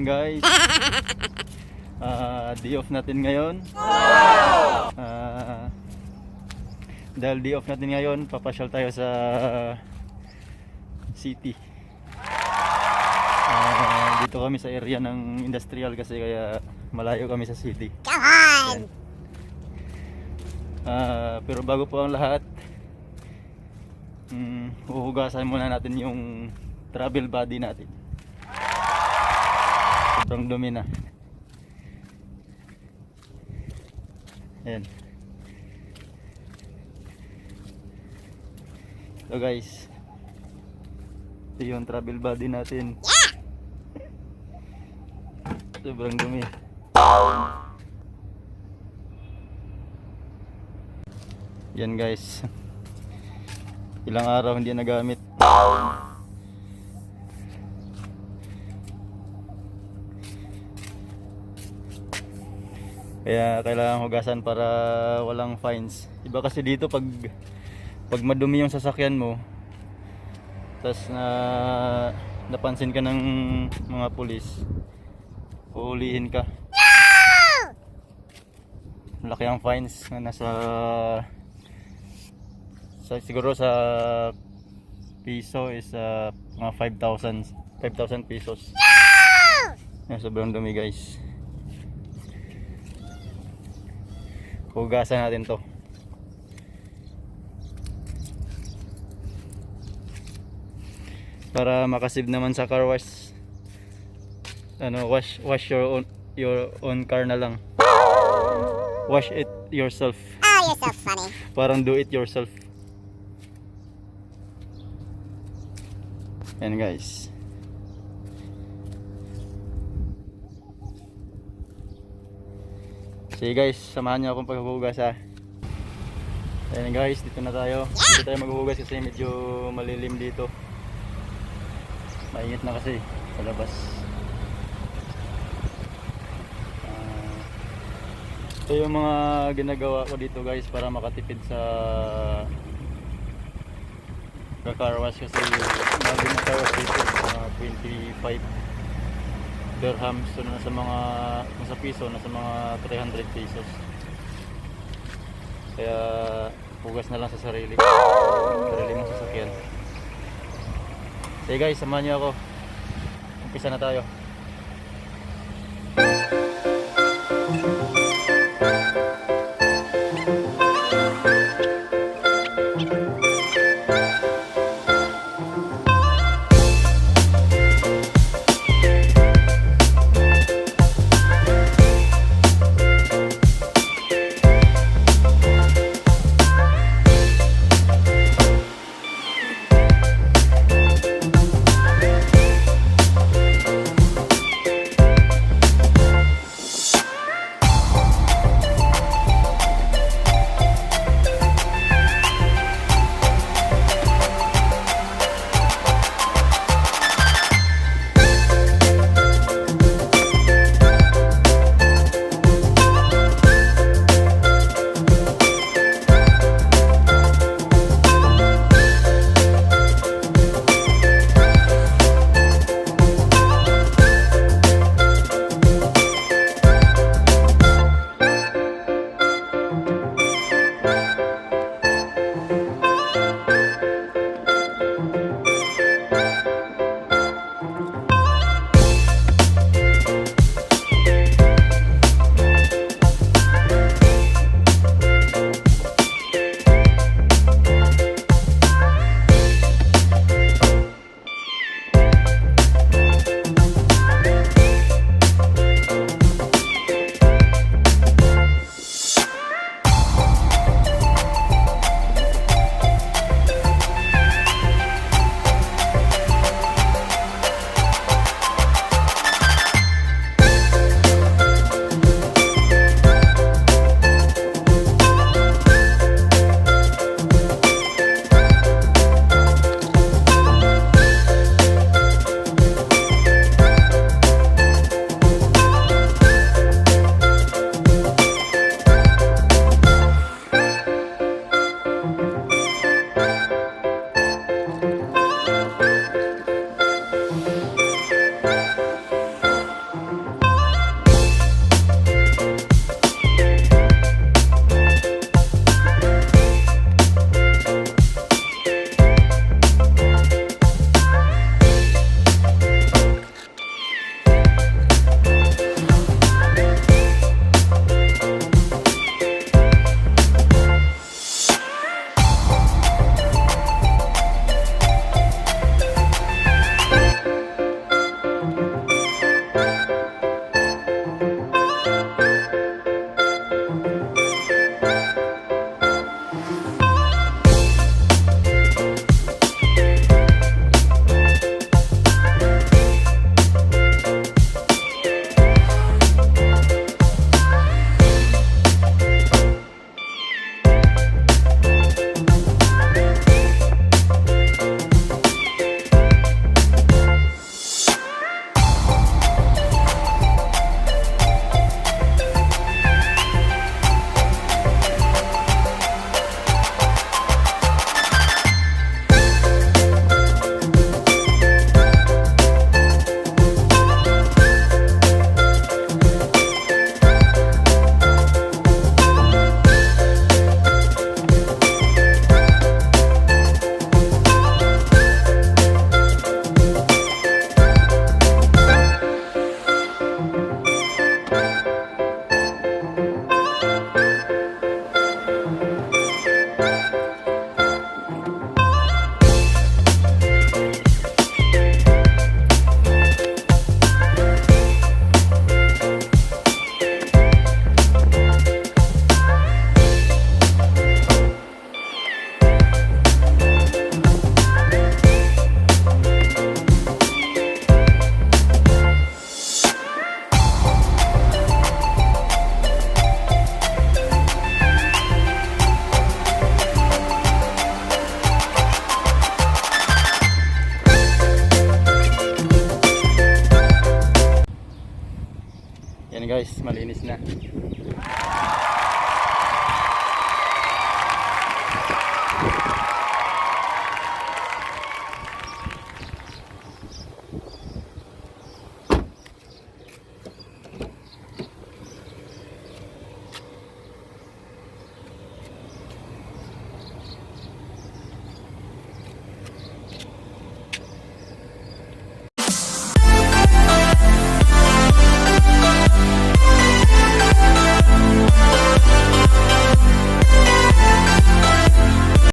guys. Day off natin ngayon. Dahil day off natin ngayon, papasyal tayo sa city. Dito kami sa area ng industrial kasi kaya malayo kami sa city. Yan. Pero bago po ang lahat, huhugasan muna natin yung travel body natin. Sobrang dumi na. Ayan. So guys, ito yung travel body natin. Sobrang dumi. Yan guys, ilang araw hindi nagamit. Kaya kailangan hugasan para walang fines. Iba kasi dito pag madumi yung sasakyan mo, tas napansin ka ng mga pulis, uulihin ka. Malaki ang fines na nasa siguro sa piso is mga 5,000 pesos. Sobrang dumi guys. Hugasan natin to para makasave naman sa car wash. Wash your own car na lang. Wash it yourself. Oh, you're so funny. Parang do it yourself. Yan guys. Sige guys, samahan niyo akong paghuhugas ha. Ayan guys, dito na tayo. Dito tayo maghuhugas kasi medyo malilim dito. Mainit na kasi sa labas. Ito yung mga ginagawa ko dito guys para makatipid sa car wash kasi mahal din ang car wash dito, 25 dirhams. So nasa piso, nasa mga 300 pesos. Kaya hugas na lang sa sarili mong sasakyan. Sige guys, samahan niyo ako. Umpisa na tayo.